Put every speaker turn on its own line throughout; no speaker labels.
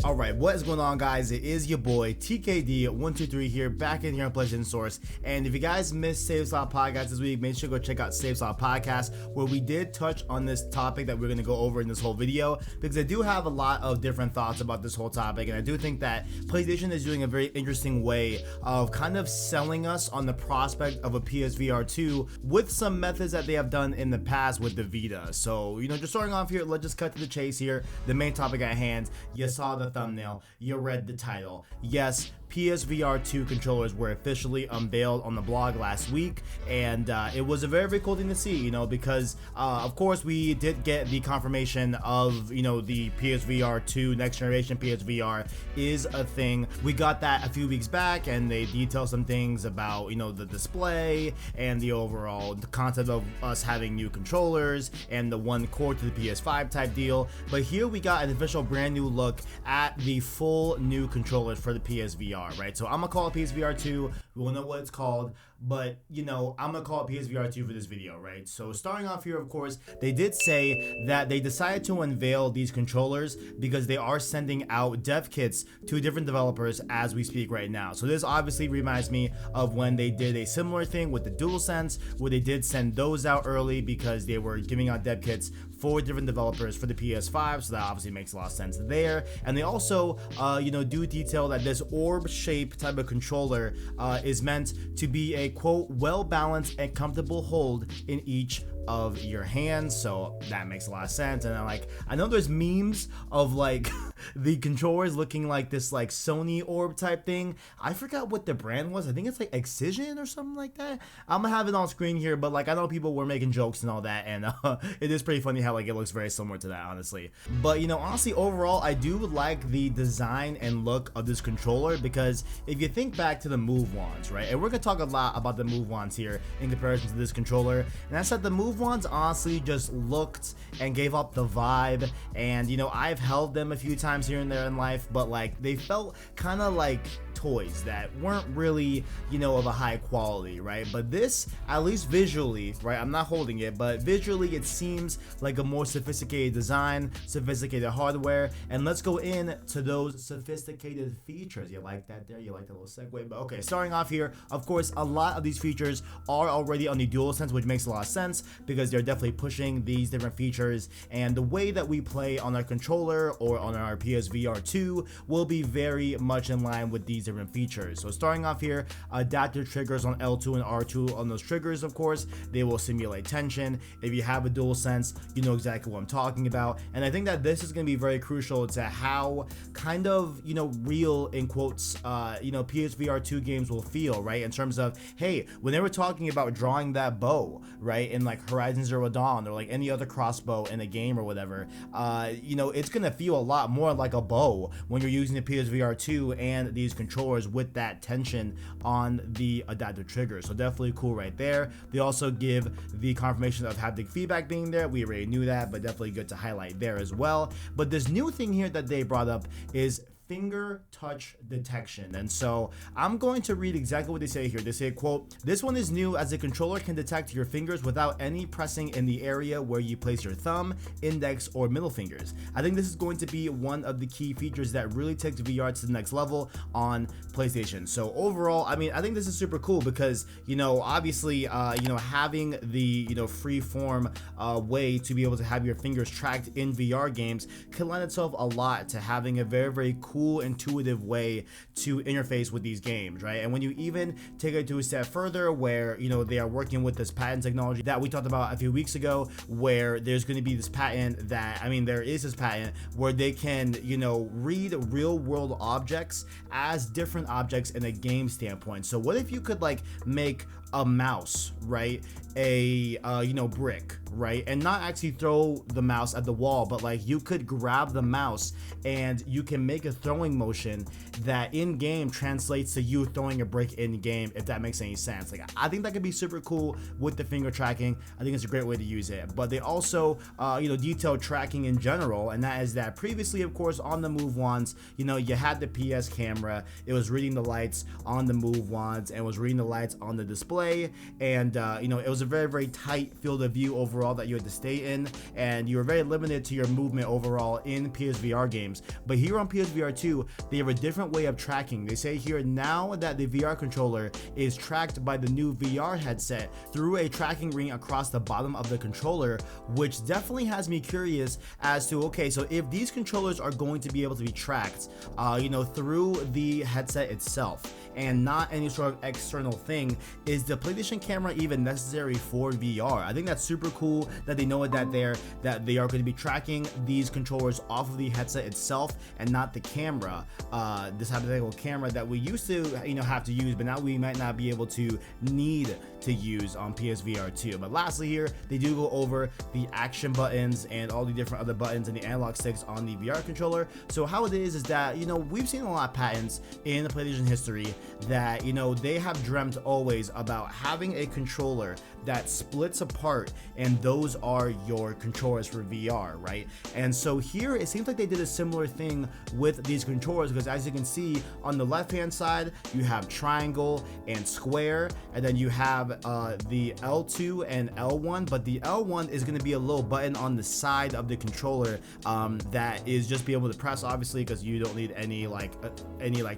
Alright, what is going on, guys? It is your boy TKD123 here, back in here on PlayStation Source. And if you guys missed Save Slot Podcast this week, make sure to go check out Save Slot Podcast, where we did touch on this topic that we're going to go over in this whole video, because I do have a lot of different thoughts about this whole topic, and I do think that PlayStation is doing a very interesting way of kind of selling us on the prospect of a PSVR 2 with some methods that they have done in the past with the Vita. So, just starting off here, let's just cut to the chase here. The main topic at hand, you saw the thumbnail, you read the title. Yes, PSVR 2 controllers were officially unveiled on the blog last week, and it was a very, very cool thing to see, because of course we did get the confirmation of, the PSVR 2 next generation PSVR is a thing. We got that a few weeks back, and they detailed some things about, the display and the overall concept of us having new controllers and the one core to the PS5 type deal. But here we got an official brand new look at the full new controllers for the PSVR. Right, so I'm gonna call it PSVR 2. We won't know what it's called, but I'm gonna call it PSVR 2 for this video, right? So starting off here, of course, they did say that they decided to unveil these controllers because they are sending out dev kits to different developers as we speak right now. So this obviously reminds me of when they did a similar thing with the DualSense, where they did send those out early because they were giving out dev kits for different developers for the PS5, so that obviously makes a lot of sense there. And they also, do detail that this orb-shaped type of controller is meant to be a, quote, well-balanced and comfortable hold in each of your hands, so that makes a lot of sense. And I know there's memes of the controllers looking like this Sony orb type thing. I forgot what the brand was. I think it's Excision or something like that. I'm gonna have it on screen here, but I know people were making jokes and all that, and it is pretty funny how it looks very similar to that, honestly. But honestly, overall, I do like the design and look of this controller, because if you think back to the Move Wands, right, and we're gonna talk a lot about the Move Wands here in comparison to this controller, and that's that the Move Wands honestly just looked and gave up the vibe, and I've held them a few times here and there in life, but they felt kind of like toys that weren't really of a high quality, right? But this, at least visually, right, I'm not holding it, but visually it seems like a more sophisticated design, sophisticated hardware. And let's go into those sophisticated features. You like that there? You like that little segue? But okay, starting off here, of course, a lot of these features are already on the DualSense, which makes a lot of sense because they're definitely pushing these different features, and the way that we play on our controller or on our PSVR 2 will be very much in line with these different features. So starting off here, adaptive triggers on L2 and R2 on those triggers, of course, they will simulate tension. If you have a DualSense, you know exactly what I'm talking about. And I think that this is going to be very crucial to how kind of, real, in quotes, PSVR 2 games will feel, right? In terms of, hey, when they were talking about drawing that bow, right, in Horizon Zero Dawn or any other crossbow in a game or whatever, it's going to feel a lot more like a bow when you're using the PSVR 2 and these controllers with that tension on the adaptive triggers. So definitely cool right there. They also give the confirmation of haptic feedback being there. We already knew that, but definitely good to highlight there as well. But this new thing here that they brought up is finger touch detection. And so I'm going to read exactly what they say here. They say, quote, "This one is new as the controller can detect your fingers without any pressing in the area where you place your thumb, index, or middle fingers. I think this is going to be one of the key features that really takes VR to the next level on PlayStation." So overall, I think this is super cool because, obviously, having the, free form way to be able to have your fingers tracked in VR games can lend itself a lot to having a very, very cool, intuitive way to interface with these games, right? And when you even take it to a step further where, they are working with this patent technology that we talked about a few weeks ago, where there's going to be this patent that, there is this patent where they can, read real world objects as different objects in a game standpoint. So what if you could make a mouse, right, a brick, right, and not actually throw the mouse at the wall, but you could grab the mouse and you can make a throwing motion that in game translates to you throwing a brick in game, if that makes any sense. I think that could be super cool with the finger tracking. I think it's a great way to use it. But they also detail tracking in general, and that is that previously, of course, on the Move Wands, you had the PS camera, it was reading the lights on the Move Wands and was reading the lights on the display, play, and it was a very tight field of view overall that you had to stay in, and you were very limited to your movement overall in PSVR games. But here on PSVR 2, they have a different way of tracking. They say here now that the VR controller is tracked by the new VR headset through a tracking ring across the bottom of the controller, which definitely has me curious as to, okay, so if these controllers are going to be able to be tracked through the headset itself and not any sort of external thing, is the PlayStation camera even necessary for VR? I think that's super cool that they know that they are going to be tracking these controllers off of the headset itself and not the camera, this hypothetical camera that we used to have to use, but now we might not be able to need to use on PSVR 2. But lastly here, they do go over the action buttons and all the different other buttons and the analog sticks on the VR controller. So how it is that we've seen a lot of patents in the PlayStation history that they have dreamt always about having a controller that splits apart, and those are your controllers for VR, right? And so here it seems like they did a similar thing with these controllers, because as you can see on the left hand side you have triangle and square, and then you have the L2 and L1, but the L1 is going to be a little button on the side of the controller that is just be able to press, obviously, because you don't need any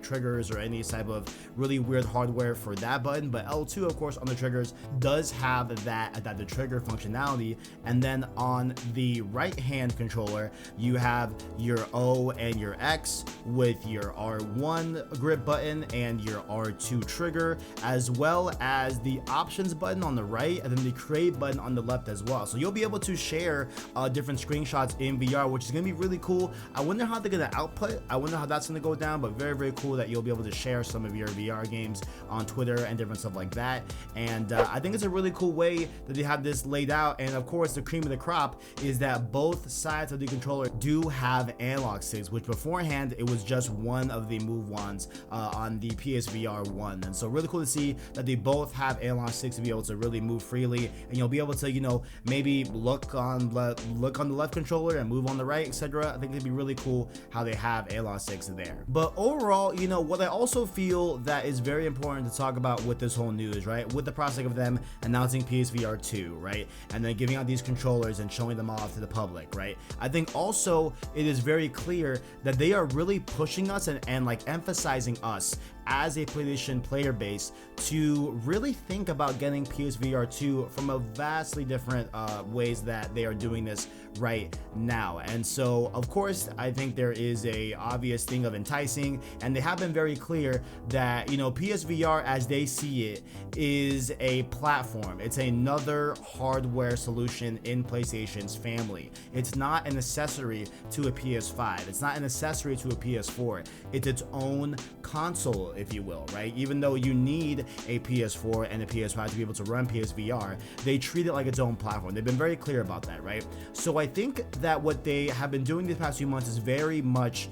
triggers or any type of really weird hardware for that button. But L2 of course on the triggers does have the trigger functionality. And then on the right hand controller you have your O and your X with your R1 grip button and your R2 trigger, as well as the options button on the right and then the create button on the left as well. So you'll be able to share different screenshots in VR, which is going to be really cool. I wonder how they're going to output. I wonder how that's going to go down, but very cool that you'll be able to share some of your VR games on Twitter and different stuff like that. And I think it's a really cool way that they have this laid out. And of course the cream of the crop is that both sides of the controller do have analog sticks, which beforehand it was just one of the move wands on the PSVR 1. And so really cool to see that they both have analog sticks to be able to really move freely, and you'll be able to maybe look on the left controller and move on the right, etc. I think it'd be really cool how they have analog sticks there. But overall, what I also feel that is very important to talk about with this whole news, right, with the prospect of them announcing PSVR 2, right, and then giving out these controllers and showing them off to the public, right, I think also it is very clear that they are really pushing us and like emphasizing us as a PlayStation player base to really think about getting PSVR 2 from a vastly different ways that they are doing this right now. And so of course I think there is a obvious thing of enticing, and they have been very clear that PSVR as they see it is a platform. It's another hardware solution in PlayStation's family. It's not an accessory to a PS5. It's not an accessory to a PS4. It's its own console, if you will, right? Even though you need a PS4 and a PS5 to be able to run PSVR, they treat it like its own platform. They've been very clear about that, right? So I think that what they have been doing these past few months is very much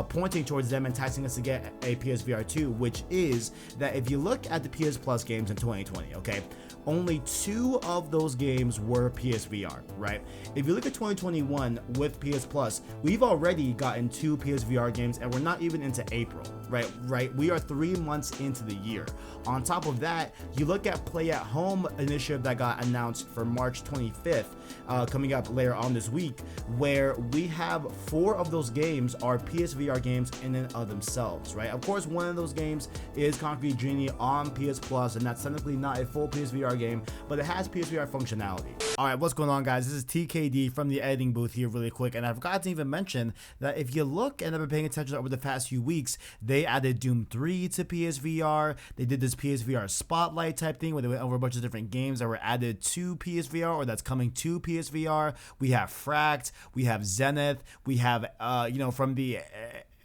pointing towards them enticing us to get a PSVR 2, which is that if you look at the PS Plus games in 2020, okay, only 2 of those games were PSVR, right? If you look at 2021 with PS Plus, we've already gotten 2 PSVR games, and we're not even into April, right? We are 3 months into the year. On top of that, you look at Play at Home initiative that got announced for March 25th, coming up later on this week, where we have 4 of those games are PSVR games in and of themselves, right? Of course, one of those games is Concrete Genie on PS Plus, and that's technically not a full PSVR game, but it has PSVR functionality. All right, what's going on, guys? This is TKD from the editing booth here really quick, and I forgot to even mention that if you look and have been paying attention over the past few weeks, they added Doom 3 to PSVR. They did this PSVR spotlight type thing where they went over a bunch of different games that were added to PSVR or that's coming to PSVR. We have Fract, we have Zenith, we have from the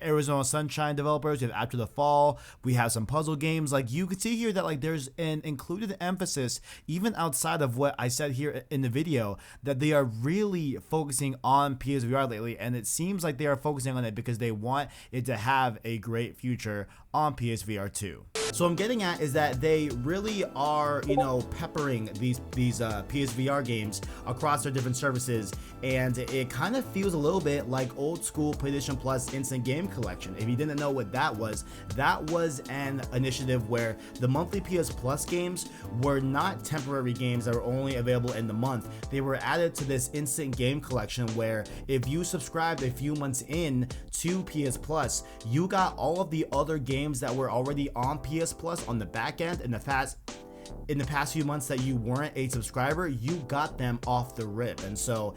Arizona Sunshine developers, you have After the Fall, we have some puzzle games. Like, you can see here that like there's an included emphasis even outside of what I said here in the video, that they are really focusing on PSVR lately, and it seems like they are focusing on it because they want it to have a great future on PSVR 2. So what I'm getting at is that they really are, peppering these PSVR games across their different services, and it kind of feels a little bit like old school PlayStation Plus instant game Game Collection. If you didn't know what that was an initiative where the monthly PS Plus games were not temporary games that were only available in the month. They were added to this instant game collection where if you subscribed a few months in to PS Plus, you got all of the other games that were already on PS Plus on the back end. In the past few months that you weren't a subscriber, you got them off the rip. And so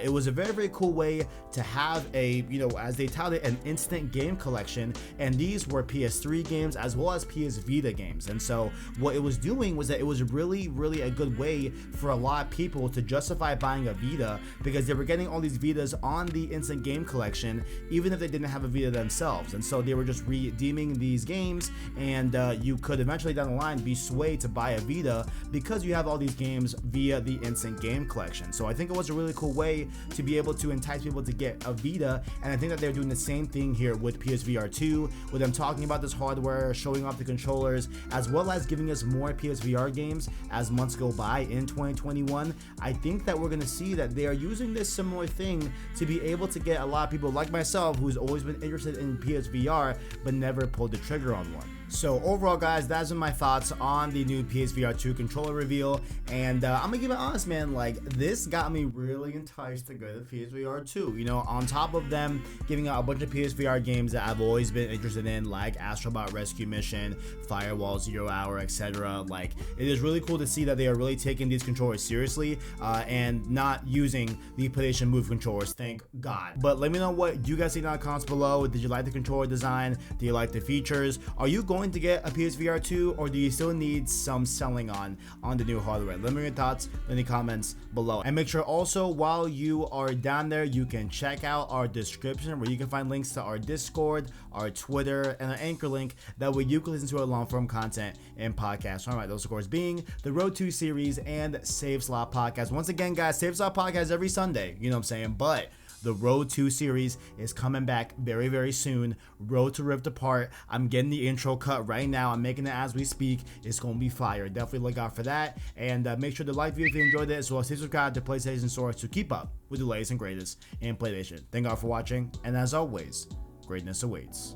it was a very, very cool way to have a, as they touted, an instant game collection. And these were PS3 games as well as PS Vita games. And so what it was doing was that it was really, really a good way for a lot of people to justify buying a Vita, because they were getting all these Vitas on the instant game collection, even if they didn't have a Vita themselves. And so they were just redeeming these games, and you could eventually down the line be swayed to buy a Vita because you have all these games via the instant game collection. So I think it was a really cool way to be able to entice people to get a Vita, and I think that they're doing the same thing here with PSVR 2, with them talking about this hardware, showing off the controllers, as well as giving us more PSVR games as months go by in 2021. I think that we're going to see that they are using this similar thing to be able to get a lot of people like myself who's always been interested in PSVR but never pulled the trigger on one. So overall, guys, that's been my thoughts on the new PSVR 2 controller reveal, and I'm gonna give it honest, man, like, this got me really enticed to go to PSVR 2. On top of them giving out a bunch of PSVR games that I've always been interested in, like Astrobot Rescue Mission, Firewall Zero Hour, etc. Like, it is really cool to see that they are really taking these controllers seriously and not using the PlayStation Move controllers, thank God. But let me know what you guys think in the comments below. Did you like the controller design? Do you like the features? Are you going to get a PSVR 2, or do you still need some selling on the new hardware? Let me know your thoughts in the comments below, and make sure also while you are down there, you can check out our description where you can find links to our Discord, our Twitter, and an Anchor link. That way you can listen to our long form content and podcasts. All right, those of course being the Road 2 series and Save Slot podcast. Once again, guys, Save Slot podcast every Sunday, you know what I'm saying? But the Road 2 series is coming back very, very soon. Road to Rift Apart. I'm getting the intro cut right now. I'm making it as we speak. It's going to be fire. Definitely look out for that. And make sure to like the video if you enjoyed it, as well as subscribe to PlayStation Source to keep up with the latest and greatest in PlayStation. Thank God for watching, and as always, greatness awaits.